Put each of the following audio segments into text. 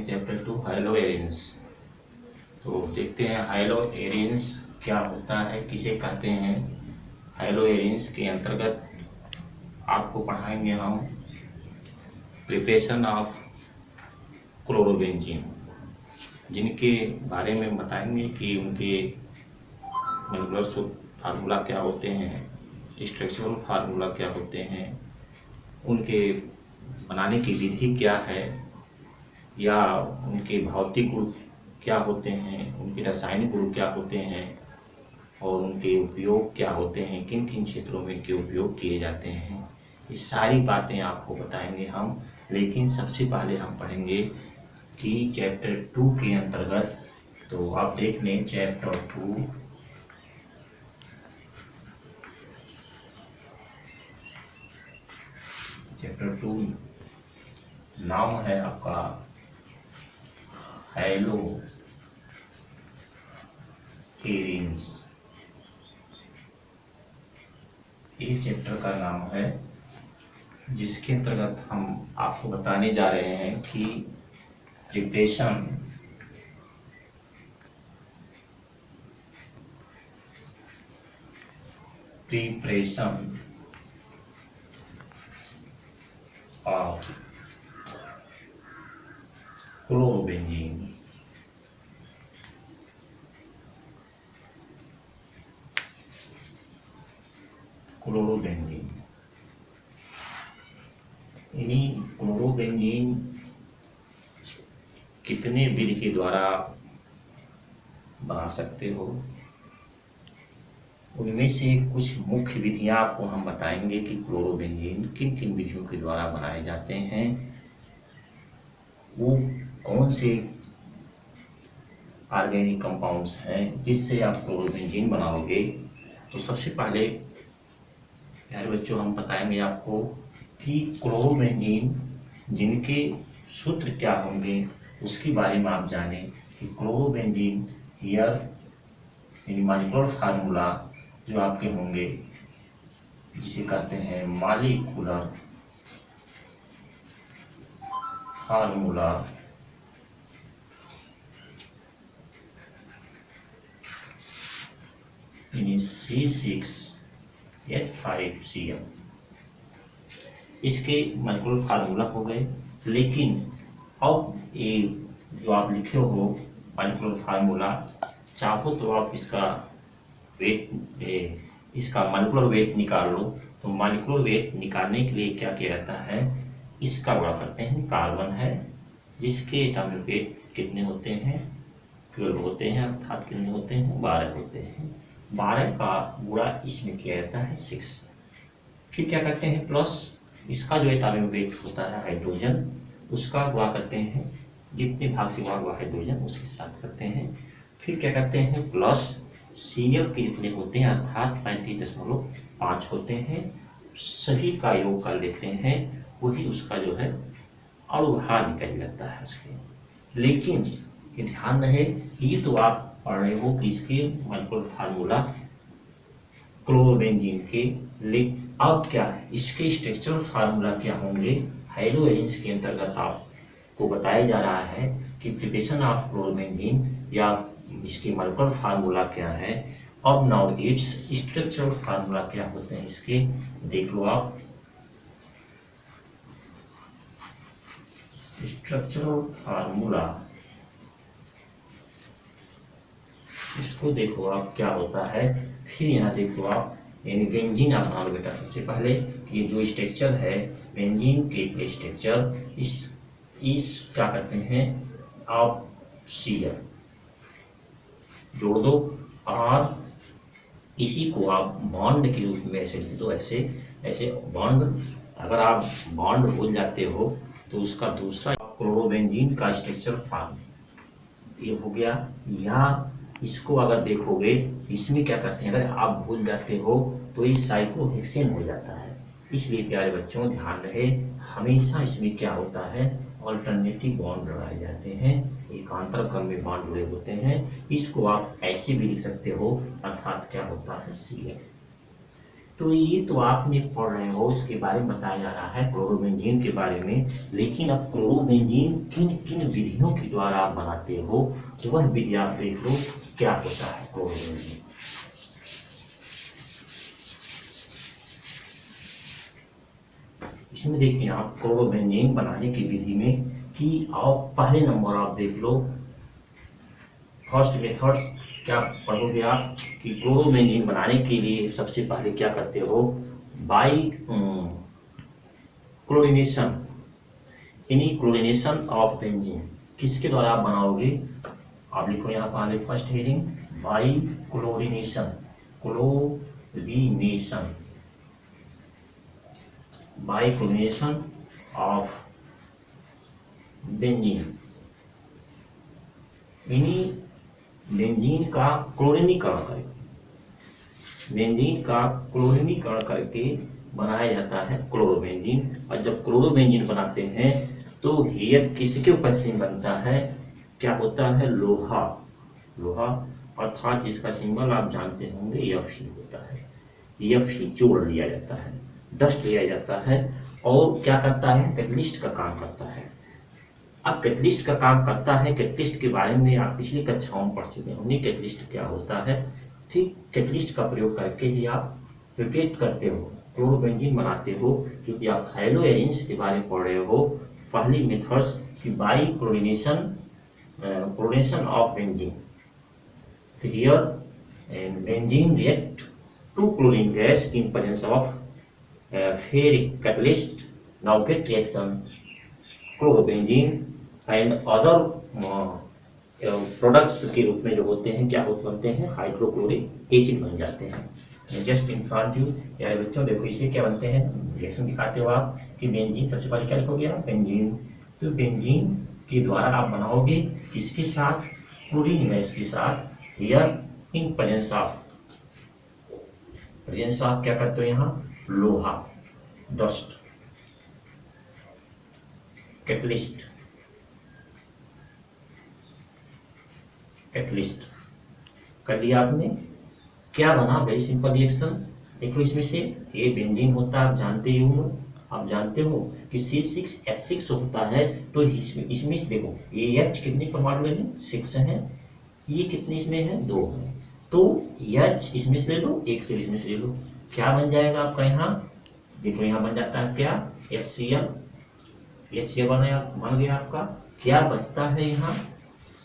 Chapter 2 high-low arenes. तो देखते हैं हाइलो एरिन्स क्या होता है, किसे कहते हैं। हाइलो एरिन्स के अंतर्गत आपको पढ़ाएंगे हम प्रिपरेशन ऑफ क्लोरोबेंजीन, जिनके बारे में बताएंगे कि उनके मॉलिक्यूलर फार्मूला क्या होते हैं, स्ट्रक्चरल फार्मूला क्या होते हैं, उनके बनाने की विधि क्या है, या उनके भौतिक गुण क्या होते हैं, उनके रासायनिक गुण क्या होते हैं, और उनके उपयोग क्या होते हैं, किन किन क्षेत्रों में के उपयोग किए जाते हैं। ये सारी बातें आपको बताएंगे हम। लेकिन सबसे पहले हम पढ़ेंगे कि चैप्टर 2 के अंतर्गत, तो आप देख लें चैप्टर 2 नाम है आपका हाइलो एरिन्स। ये चैप्टर का नाम है, जिसके अंतर्गत हम आपको बताने जा रहे हैं कि प्रिपरेशन ऑफ क्लोरोबेंजीन। यानी क्लोरोबेंजीन कितने विधि के द्वारा बना सकते हो, उनमें से कुछ मुख्य विधियां आपको हम बताएंगे कि क्लोरोबेंजीन किन किन विधियों के द्वारा बनाए जाते हैं, वो कौन से ऑर्गेनिक कंपाउंड्स हैं जिससे आप क्लोरोबेंजीन बनाओगे। तो सबसे पहले प्यारे बच्चों हम बताएंगे आपको कि क्लोरोबेंजीन जिनके सूत्र क्या होंगे उसके बारे में आप जानें कि क्लोरोबेंजीन हियर यानी मॉलिक्यूलर फार्मूला जो आपके होंगे, जिसे कहते हैं मॉलिक्यूलर फार्मूला, यानी C6H5Cl, इसके मॉलिक्यूलर फार्मूला हो गए। लेकिन अब ये जो आप लिखे हो मॉलिक्यूलर फार्मूला, चाहो तो आप इसका इसका मॉलिक्यूलर वेट निकाल लो। तो मॉलिक्यूलर वेट निकालने के लिए क्या किया जाता है, इसका गुणा करते हैं। कार्बन है जिसके एटॉमिक वेट कितने होते हैं, 12 होते हैं, अर्थात कितने होते हैं, 12 होते हैं। 12 का गुणा इसमें किया जाता है 6। फिर क्या करते हैं, प्लस इसका जो एटॉमिक वेट होता है हाइड्रोजन, उसका गुणा करते हैं, जितने भाग से गुणा हुआ हाइड्रोजन उसके साथ करते हैं। फिर क्या करते हैं, प्लस Cl के जितने होते हैं अर्थात 35.5 होते हैं, सभी का योग कर लेते हैं, वही उसका जो है अणुभार निकल जाता है उसके। लेकिन ये ध्यान रहे, ये तो आप पढ़ रहे हो कि इसके मॉलिक्यूलर फार्मूला क्लोरोबेंजीन के, लेकिन अब क्या है, इसके स्ट्रक्चरल फार्मूला क्या होंगे। हाइलो एरिन्स के अंतर्गत आपको बताया जा रहा है कि प्रिपरेशन ऑफ क्लोरोबेंजीन या इसके मॉलिक्यूलर फार्मूला क्या है। अब नाउ इट्स स्ट्रक्चरल फार्मूला क्या होते हैं इसके, देख लो आप। स्ट्रक्चरल फार्मूला, इसको देखो आप क्या होता है। फिर यहाँ देखो आप, यानी बेंजीन आप बना लो बेटा। सबसे पहले ये जो स्ट्रक्चर है बेंजीन के स्ट्रक्चर, इस क्या करते हैं आप, Cl जोड़ दो, और इसी को आप बॉन्ड के रूप में ऐसे लिख दो, ऐसे ऐसे बॉन्ड। अगर आप बॉन्ड भूल जाते हो तो उसका दूसरा क्लोरोबेंजीन का स्ट्रक्चर फॉर्म ये हो गया। यहाँ इसको अगर देखोगे, इसमें क्या करते हैं, अगर आप भूल जाते हो तो ये साइक्लोहेक्सेन हो जाता है। इसलिए प्यारे बच्चों ध्यान रहे, हमेशा इसमें क्या होता है, ऑल्टरनेटिव बॉन्ड लगाए जाते हैं, एकांतर क्रम में बॉन्ड जुड़े होते हैं। इसको आप ऐसे भी लिख सकते हो, अर्थात क्या होता है Cl। तो ये तो आपने पढ़ रहे हो, इसके बारे में बताया जा रहा है क्लोरोबेंजीन के बारे में। लेकिन अब क्लोरोबेंजीन किन किन विधियों के द्वारा आप बनाते हो, वह विधि आप देख लो क्या होता है क्लोरोबेंजीन। इसमें देखिए आप क्लोरोबेंजीन बनाने की विधि में कि आप पहले नंबर आप देख लो, फर्स्ट मेथड्स क्या पढ़ोगे आप कि क्लोरोबेंजीन बनाने के लिए सबसे पहले क्या करते हो, बाई क्लोरीनेशन, यानी क्लोरीनेशन ऑफ बेंजीन किसके द्वारा आप बनाओगे। आप लिखो यहाँ पर first heading by chlorination, chlorination by chlorination of benzene, यानी बेंजीन का क्लोरीनीकरण करके, बेंजीन का क्लोरीनीकरण करके बनाया जाता है क्लोरोबेंजीन। और जब क्लोरोबेंजीन बनाते हैं तो यह किसके उपस्थिति में बनता है, क्या होता है, लोहा, लोहा अर्थात जिसका सिंबल आप जानते होंगे Fe होता है। Fe जोड़ लिया जाता है, डस्ट लिया जाता है और क्या करता है, कैटलिस्ट का काम करता है। अब कैटलिस्ट का काम करता है, कैटलिस्ट के बारे में आप पिछली कक्षाओं में पढ़ चुके होंगे कैटलिस्ट क्या होता है। ठीक कैटलिस्ट का प्रयोग करके ही आप प्रिपेयर करते हो, क्लोरोबेंजीन बनाते हो, क्योंकि आप हैलोएरिन्स के बारे में पढ़ रहे हो। पहली मेथड्स की by chlorination, chlorination of benzene, here benzene react to chlorine gas in presence of ferric catalyst, now get reaction chlorobenzene and other products के रूप में जो होते हैं क्या होते बनते हैं, हाइड्रोक्लोरिक एसिड बन जाते हैं। जस्ट इन्फॉर्म यू यार बच्चों, देखो इसे क्या बनते हैं, रिएक्शन दिखाते हो आप कि बेंजीन, सबसे पहले क्या लिखोगे आप, बेंजीन। तो बेंजीन के द्वारा आप बनाओगे किसके साथ, क्लोरीन गैस के साथ, हियर इन प्रेजेंस ऑफ क्या करते हो यहाँ, लोहा, डस्ट, कैटलिस्ट, कैटलिस्ट कर लिया आपने। क्या बना, वेरी सिंपल रिएक्शन। देखो इसमें से ये बेंजीन होता है, आप जानते ही हो, आप जानते हो कि C6H6 होता है। तो इसमें से देखो ये H कितने परमाणु में, 6 है, ये कितने इसमें है, 2 है। तो H इसमें से ले लो, एक से इसमें से ले लो, क्या बन जाएगा आपका यहाँ, देखो यहाँ बन जाता है क्या, HCl, HCl बन गया आपका। क्या बचता है यहाँ,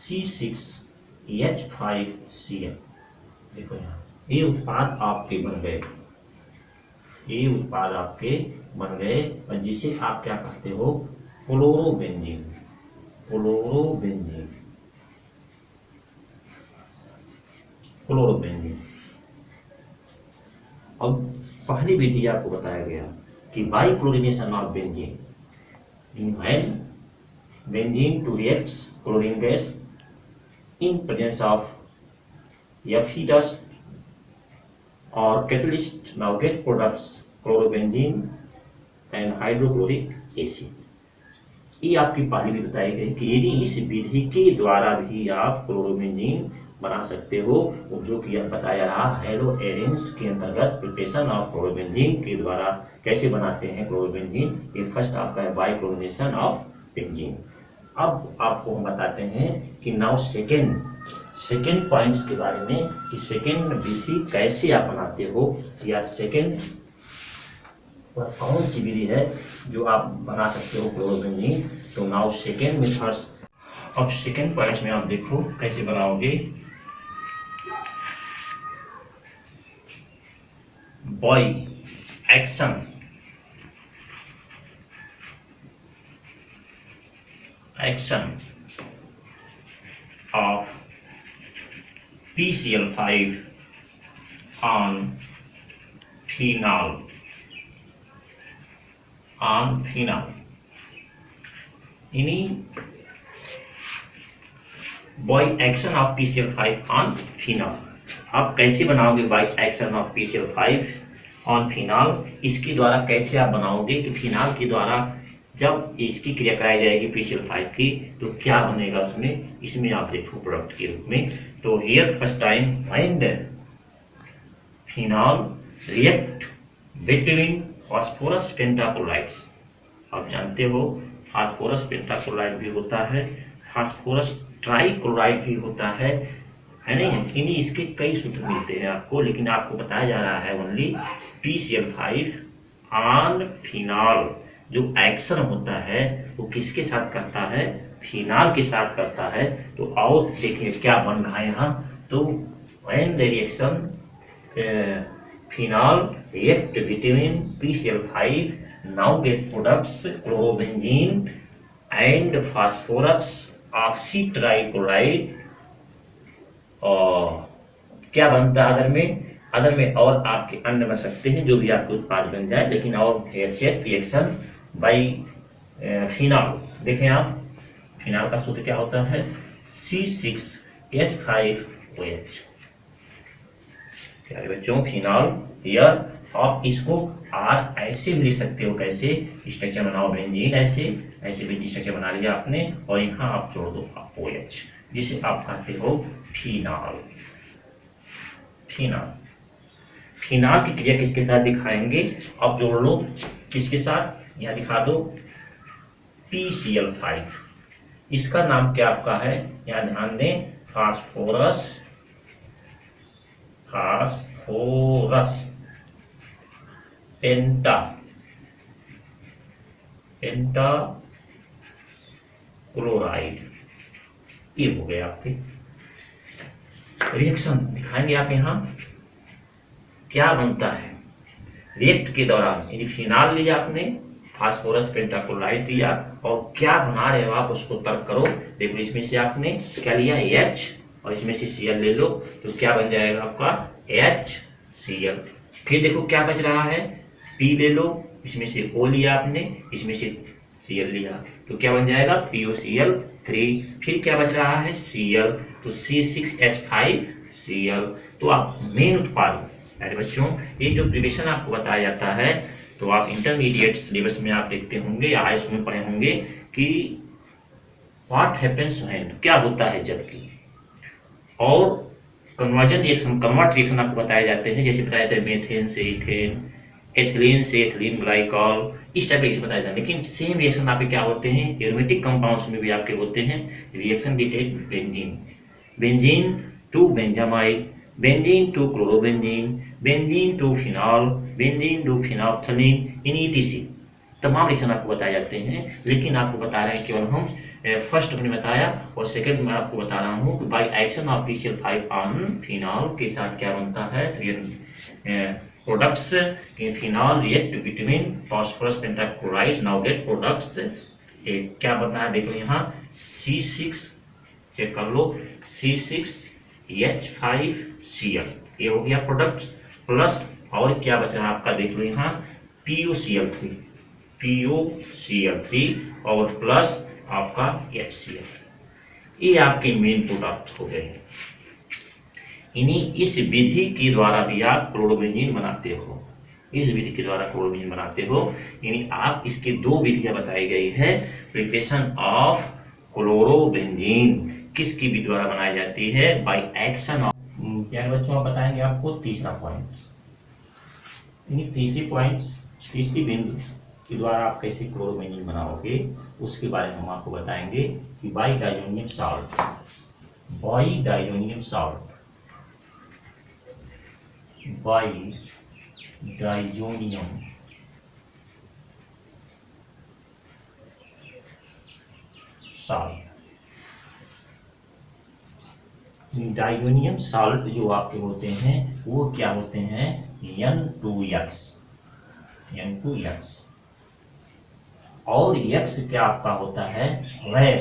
C6H5Cl, देखो यहाँ ये उत्पाद आपके बन गए, ये उत्पाद आपके बन गए, और जिसे आप क्या कहते हो, क्लोरोबेंजीन, क्लोरोबेंजीन, क्लोरोबेंजीन। अब पहली विधि आपको बताया गया कि by chlorination of benzene, when benzene to reacts chlorine gas in presence of Fe dust or catalyst, now get products chlorobenzene and hydrochloric acid। ये आपकी पहली विधि बताई गई कि यदि इस विधि के द्वारा भी आप क्लोरोबेंजीन बना सकते हो, जो कि यह बताया रहा हैलोएरिन्स के अंतर्गत प्रिपरेशन ऑफ क्लोरोबेंजीन के द्वारा कैसे बनाते हैं क्लोरोबेंजीन। ये फर्स्ट आपका है बाई क्लोरीनेशन ऑफ बेंजीन। अब आपको हम बताते हैं कि नाउ सेकेंड पॉइंट्स के बारे में कि सेकेंड विधि कैसे आप बनाते हो, या सेकेंड कौन सी विधि है जो आप बना सकते हो क्लोरोबेंजीन। तो नाउ सेकेंड मेथड्स। अब सेकेंड पॉइंट्स में आप देखो कैसे बनाओगे, by action of PCl5 on phenol, यानी by action of PCl5 on phenol. आप कैसे बनाओगे by action of PCl5 on phenol, इसके द्वारा कैसे आप बनाओगे कि फिनॉल के द्वारा जब इसकी क्रिया कराई जाएगी PCl5 की तो क्या बनेगा उसमें, इसमें आप देखो प्रोडक्ट के रूप में। तो here first time when the phenol react between phosphorus pentachlorides. आप जानते हो फास्फोरस पेंटाक्लोराइड भी होता है, फास्फोरस ट्राइक्लोराइड भी होता है नहीं, यानी इसके कई सूत्र मिलते हैं आपको, लेकिन आपको बताया जा रहा है ओनली PCl5 ऑन फिनॉल। जो एक्शन होता है वो किसके साथ करता है, फिनॉल के साथ करता है। तो आओ देखिए क्या बन रहा है यहाँ। तो when the reaction phenol react vitamin PCl5 now get products chlorobenzene and phosphorus oxytrichloride। और क्या बनता है अदर में और आपके अन्य बन सकते हैं, जो भी आपके उत्पाद बन जाए, लेकिन और रिएक्शन बाई फिनॉल। देखें आप, फिनॉल का सूत्र क्या होता है, C6H5OH। प्यारे बच्चों, फिनॉल हियर आप इसको आर ऐसे भी लिख सकते हो, कैसे स्ट्रक्चर बनाओ बेंजीन, ऐसे भी स्ट्रक्चर बना लिया आपने, और यहाँ आप जोड़ दो OH, जिसे आप कहते हो फिनॉल। फिनॉल की क्रिया किसके साथ दिखाएंगे, आप जोड़ लो किसके साथ, यहाँ दिखा दो PCl5। इसका नाम क्या आपका है, यहाँ ध्यान दें, फास्फोरस पेंटाक्लोराइड। ये हो गए आपके रिएक्शन। दिखाएंगे आप यहाँ क्या बनता है रिएक्ट के दौरान। यदि फिनॉल लिया आपने, फास्फोरस पेंटाक्लोराइड लिया, और क्या बना रहे हो आप उसको तर्क करो। देखो इसमें से आपने क्या लिया, H, और इसमें से Cl ले लो, तो क्या बन जाएगा आपका HCl। फिर देखो क्या बच रहा है, P ले लो, इसमें से O लिया आपने, इसमें से Cl लिया, तो क्या बन जाएगा POCl3। फिर क्या बच रहा है Cl, तो C6H5Cl। तो आप मेन उत्पाद, अरे बच्चों ये जो प्रिपरेशन आपको बताया जाता है, तो आप इंटरमीडिएट सिलेबस में आप देखते होंगे या हाई स्कूल में पढ़े होंगे कि व्हाट हैपेंस व्हेन, क्या होता है जबकि, और कन्वर्ट रिएक्शन आपको बताए जाते हैं। जैसे बताया जाता है मेथेन से इथेन, एथिलीन से एथिलीन ग्लाइकॉल, इस टाइप के बताया जाता है। लेकिन सेम रिएक्शन आपके क्या होते हैं, एरोमेटिक कंपाउंड्स में भी आपके होते हैं। Reaction detail benzene to benzamide, benzene to chlorobenzene, benzene to phenol, benzene to phenolphthalein, इन ETC तमाम रिएक्शन आपको बताए जाते हैं। लेकिन आपको बता रहे हैं केवल हम फर्स्ट हमने बताया, और सेकंड में आपको बता रहा हूँ by action of PCl5 on phenol के साथ क्या बनता है, products in phenol react vitamin phosphorus pentachloride now get products. क्या बनता है देखो यहाँ C6, चेक कर लो, C6H5Cl, ये हो गया प्रोडक्ट, प्लस और क्या बच रहा है आपका देख लो यहाँ POCl3 और प्लस आपका HCl। ये आपके मेन प्रोडक्ट हो गए हैं। इस विधि के द्वारा भी आप क्लोरोबेंजीन बनाते हो, यानी आप इसकी दो विधियां बताई गई है। प्रिपरेशन ऑफ क्लोरोबेंजीन किसकी विधि द्वारा बनाई जाती है, बाय एक्शन ऑफ। प्यारे बच्चों आप बताएंगे आपको तीसरा पॉइंट, तीसरी बिंदु के द्वारा आप कैसे क्लोरोबेंजीन बनाओगे, उसके बारे में हम आपको बताएंगे कि बाई डाइजोनियम डाइजोनियम साल्ट जो आपके होते हैं वो क्या होते हैं, N2X, और X क्या आपका होता है, वेर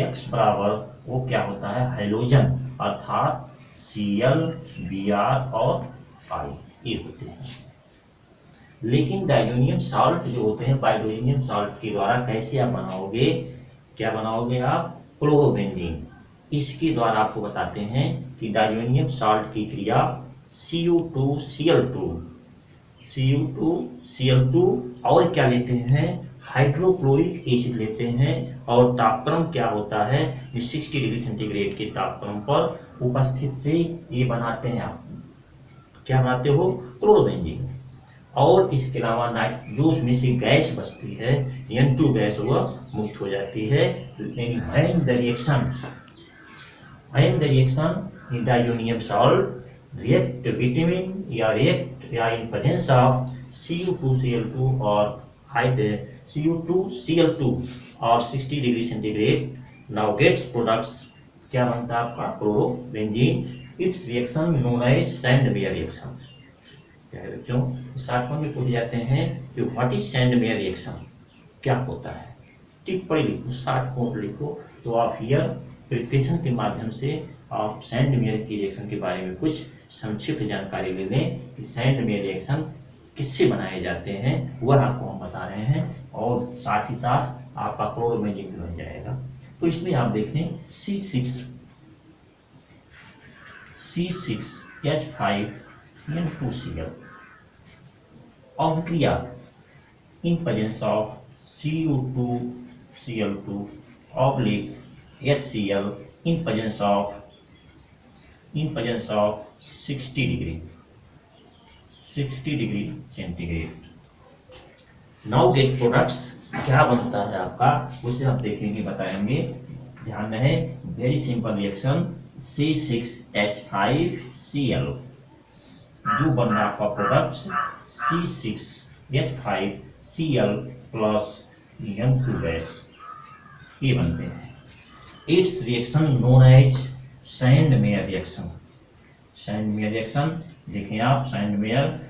X बराबर वो क्या होता है, हाइड्रोजन, अर्थात Cl, Br और I ये होते हैं। लेकिन डाइजोनियम साल्ट जो होते हैं, डाइजोनियम साल्ट के द्वारा कैसे आप बनाओगे, क्या बनाओगे आप, क्लोरोबेंजीन। इसके द्वारा आपको बताते हैं कि डाइजोनियम साल्ट की क्रिया Cu2Cl2 और क्या लेते हैं, हाइड्रोक्लोरिक एसिड लेते हैं, और तापक्रम क्या होता है 60 डिग्री सेंटीग्रेड के तापक्रम पर उपस्थित से ये बनाते हैं आप क्या बनाते हो, क्लोरोबेंजीन। और इसके अलावा जो उसमें से गैस बचती है N2 गैस, वह मुक्त हो जाती है। And the reaction diazonium salt react विटामिन या इन प्रेजेंस ऑफ Cu2Cl2 और Cu2Cl2 और 60 degree centigrade now gets products. क्या बनता है आपका, chlorobenzene. It's reaction known as Sandmeyer reaction. क्या है बच्चों, शार्ट में पूछ जाते हैं कि व्हाट इज सैंडमेयर रिएक्शन, क्या होता है। टिप्पणी लिखो, शार्ट नोट लिखो, तो आप हियर प्रिपरेशन के माध्यम से आप सैंडमेयर की रिएक्शन के बारे में कुछ संक्षिप्त जानकारी ले लें कि सैंडमेयर रिएक्शन किससे बनाए जाते हैं, वह आपको हम बता रहे हैं। और साथ ही साथ आपका क्लोरोबेंजीन भी बन जाएगा। तो इसमें आप देखें C6H5N2Cl अभिक्रिया in presence of Cu2Cl2 oblique HCl in presence of 60 degree centigrade. Now get products, क्या बनता है आपका, उसे आप देखेंगे, बताएंगे। ध्यान रहे, वेरी सिंपल रिएक्शन। C6H5Cl, जो बन रहा आपका product C6H5Cl plus N2 gas, ये बनते हैं। It's reaction known as Sandmeyer reaction. Sandmeyer reaction देखें आप, Sandmeyer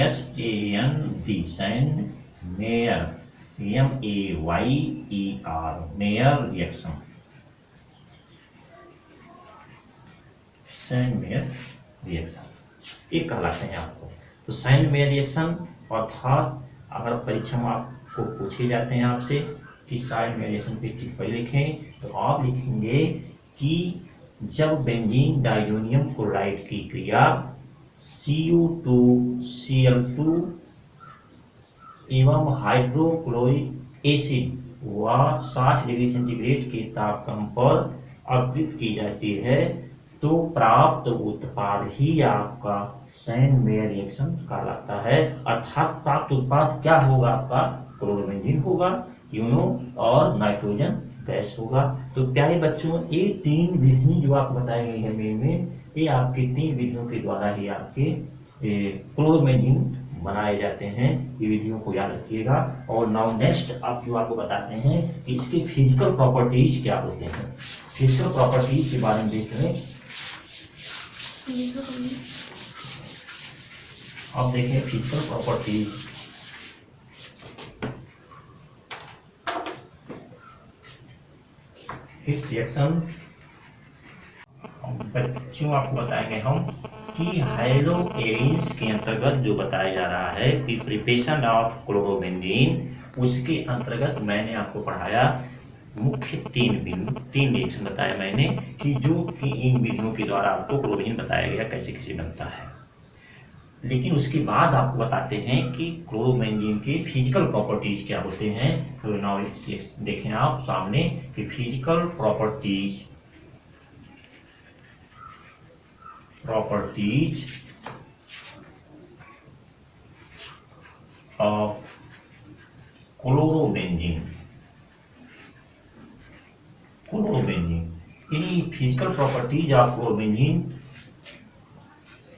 SAND, Sandmeyer MEYER, Meyer reaction, Sandmeyer reaction ये कहलाते हैं आपको। तो सैंडमेयर रिएक्शन अर्थात अगर परीक्षा में आपको पूछे जाते हैं आपसे कि सैंडमेयर रिएक्शन पे टिप्पणी लिखें, तो आप लिखेंगे कि जब बेंजीन डाइजोनियम क्लोराइड की क्रिया Cu2Cl2 एवं हाइड्रोक्लोरिक एसिड व 60 डिग्री सेंटीग्रेड के तापक्रम पर अवकृत की जाती है, तो प्राप्त उत्पाद ही आपका सैंडमेयर रिएक्शन कहलाता है। अर्थात प्राप्त उत्पाद क्या होगा, आपका क्लोरोबेंजीन होगा, और नाइट्रोजन गैस होगा। तो प्यारे बच्चों, ये 3 विधि जो आपको बताई गई है मेन में, ये आपकी 3 विधियों के द्वारा ही आपके क्लोरोबेंजीन बनाए जाते हैं। ये विधियों को याद रखिएगा। और नाउ नेक्स्ट आप जो आपको बताते हैं कि इसके फिजिकल प्रॉपर्टीज क्या होते हैं। फिजिकल प्रॉपर्टीज के बारे में देख लें। अब देखें फिजिकल प्रॉपर्टीज। इट्स रिएक्शन, बच्चों आपको बताएंगे हम कि हैलोएरिन्स के अंतर्गत जो बताया जा रहा है कि प्रिपरेशन ऑफ क्लोरोबेंजीन, उसके अंतर्गत मैंने आपको पढ़ाया मुख्य 3 रिएक्शन बताया मैंने कि जो कि इन विधियों के द्वारा आपको क्लोरोबेंजीन बताया गया कैसे कैसे बनता है। लेकिन उसके बाद आपको बताते हैं कि क्लोरोबेंजीन के फिजिकल प्रॉपर्टीज क्या होते हैं। तो नाउ लेट्स देखें आप सामने कि फिजिकल प्रॉपर्टीज ऑफ क्लोरोबेंजीन। यानी फिजिकल प्रॉपर्टीज ऑफ क्लोरोबेंजीन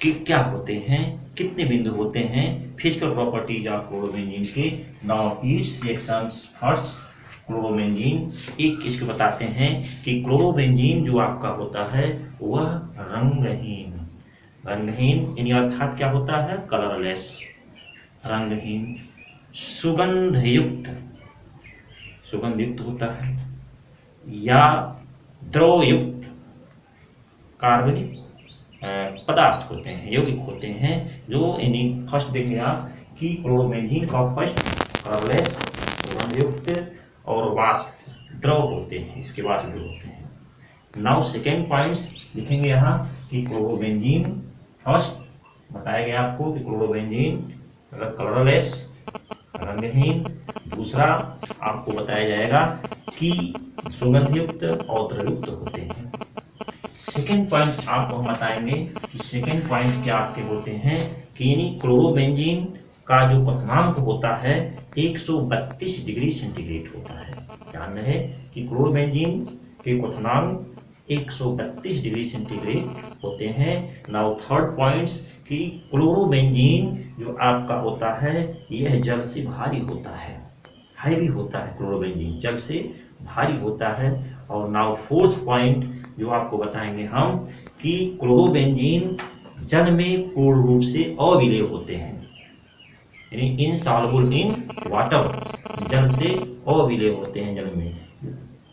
के क्या होते हैं, कितने बिंदु होते हैं फिजिकल प्रॉपर्टीज ऑफ क्लोरोबेंजीन के। Now it's reactions. First, chlorobenzene एक इसको बताते हैं कि क्लोरोबेंजीन जो आपका होता है वह रंगहीन यानी अर्थात क्या होता है, कलरलेस, रंगहीन, सुगंधयुक्त होता है, या द्रवयुक्त कार्बनिक पदार्थ होते हैं, यौगिक होते हैं। जो यानी फर्स्ट देखें आप कि क्लोरोबेंजीन का फर्स्ट कलरलेस, सुगंधयुक्त और वाष्प द्रव होते हैं, इसके बाद जो होते हैं। नाउ सेकेंड पॉइंट्स लिखेंगे यहाँ कि क्लोरोबेंजीन फर्स्ट बताया गया आपको कि क्लोरोबेंजीन कलरलेस, रंगहीन। दूसरा आपको बताया जाएगा कि सुगंधयुक्त और द्रवयुक्त होते हैं। सेकेंड पॉइंट आपको हम बताएंगे कि सेकेंड पॉइंट क्या आपके होते हैं कि यानी क्लोरोबेंजीन का जो क्वथनांक होता है 132 डिग्री सेंटीग्रेड होता है। ध्यान रहे कि क्लोरोबेंजीन के क्वथनांक 132 डिग्री सेंटीग्रेड होते हैं। नाउ थर्ड पॉइंट्स कि क्लोरोबेंजीन जो आपका होता है यह जल से भारी होता है, हैवी होता है। क्लोरोबेंजीन जल से भारी होता है। और नाउ फोर्थ पॉइंट जो आपको बताएंगे हम कि क्लोरोबेंजीन जल में पूर्ण रूप से अविलेय होते हैं, यानी इनसॉल्युबल इन वाटर, जल से अविलेय होते हैं जल में।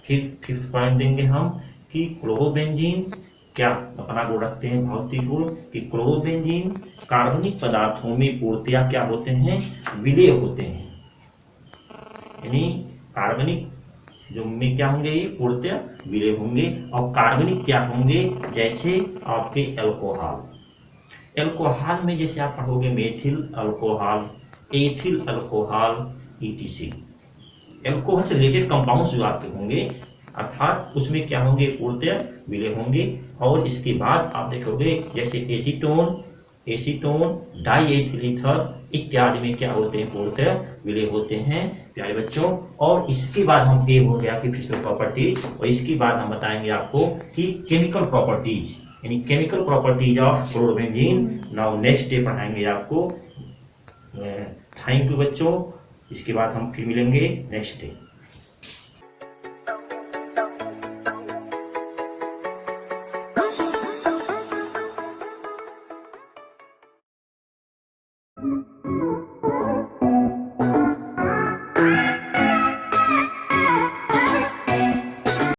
फिर फिफ्थ पॉइंट देंगे हम कि क्लोरोबेंजीन क्या अपना गुण रखते हैं, भौतिक गुण, कि क्लोरोबेंजीन कार्बनिक पदार्थों में पूर्णतया क्या होते हैं, विलेय होते हैं। यानी कार्बनिक जो में क्या होंगे, ये पूर्णतया विलेय होंगे। और कार्बनिक क्या होंगे, जैसे आपके अल्कोहल। अल्कोहल में जैसे आप पढ़ोगे methyl alcohol, ethyl alcohol, etc. Alcohol से रिलेटेड कंपाउंड्स जो आपके होंगे अर्थात उसमें क्या होंगे, पूर्णतया विलेय होंगे। और इसके बाद आप देखोगे जैसे एसीटोन, डाईएथिल ईथर इत्यादि में क्या होते हैं, पूर्णतया विलेय होते हैं प्यारे बच्चों। और इसके बाद हम ये हो गया कि फिजिकल प्रॉपर्टीज, और इसके बाद हम बताएंगे आपको कि केमिकल प्रॉपर्टीज, यानी chemical properties of chlorobenzene. Now next day पढ़ाएंगे आपको। थैंक यू बच्चों। इसके बाद हम फिर मिलेंगे नेक्स्ट डे।